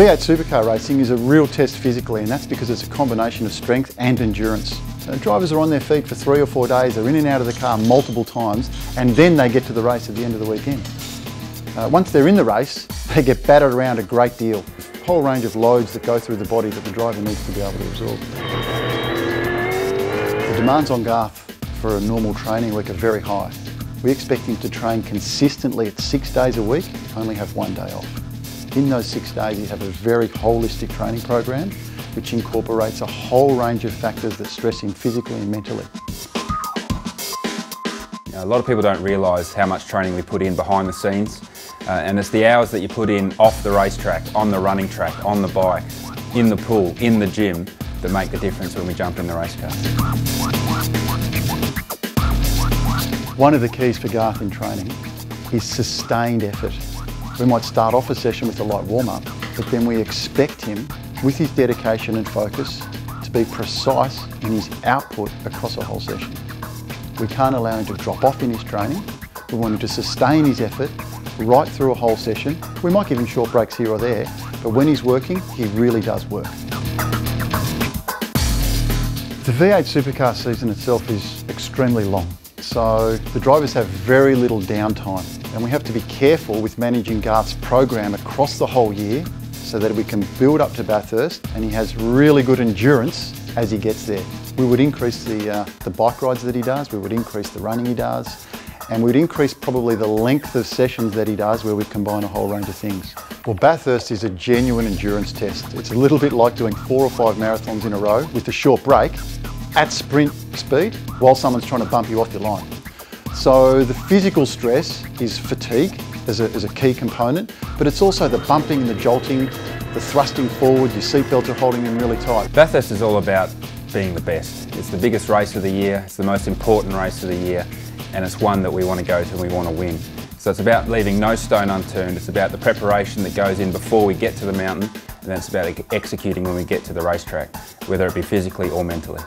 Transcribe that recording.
V8 Supercar racing is a real test physically, and that's because it's a combination of strength and endurance. Drivers are on their feet for 3 or 4 days, they're in and out of the car multiple times, and then they get to the race at the end of the weekend. Once they're in the race, they get battered around a great deal. A whole range of loads that go through the body that the driver needs to be able to absorb. The demands on Garth for a normal training week are very high. We expect him to train consistently at 6 days a week, only have 1 day off. In those 6 days, you have a very holistic training program which incorporates a whole range of factors that stress him physically and mentally. A lot of people don't realise how much training we put in behind the scenes, and it's the hours that you put in off the racetrack, on the running track, on the bike, in the pool, in the gym, that make the difference when we jump in the race car. One of the keys for Garth in training is sustained effort. We might start off a session with a light warm-up, but then we expect him, with his dedication and focus, to be precise in his output across a whole session. We can't allow him to drop off in his training. We want him to sustain his effort right through a whole session. We might give him short breaks here or there, but when he's working, he really does work. The V8 Supercar season itself is extremely long, so the drivers have very little downtime, and we have to be careful with managing Garth's program across the whole year so that we can build up to Bathurst and he has really good endurance as he gets there. We would increase the bike rides that he does, we would increase the running he does, and we'd increase probably the length of sessions that he does where we combine a whole range of things. Well, Bathurst is a genuine endurance test. It's a little bit like doing 4 or 5 marathons in a row with a short break at sprint speed while someone's trying to bump you off your line. So the physical stress is fatigue as a key component, but it's also the bumping and the jolting, the thrusting forward, your seatbelts are holding in really tight. Bathurst is all about being the best. It's the biggest race of the year, it's the most important race of the year, and it's one that we want to go to and we want to win. So it's about leaving no stone unturned, it's about the preparation that goes in before we get to the mountain, and then it's about executing when we get to the racetrack, whether it be physically or mentally.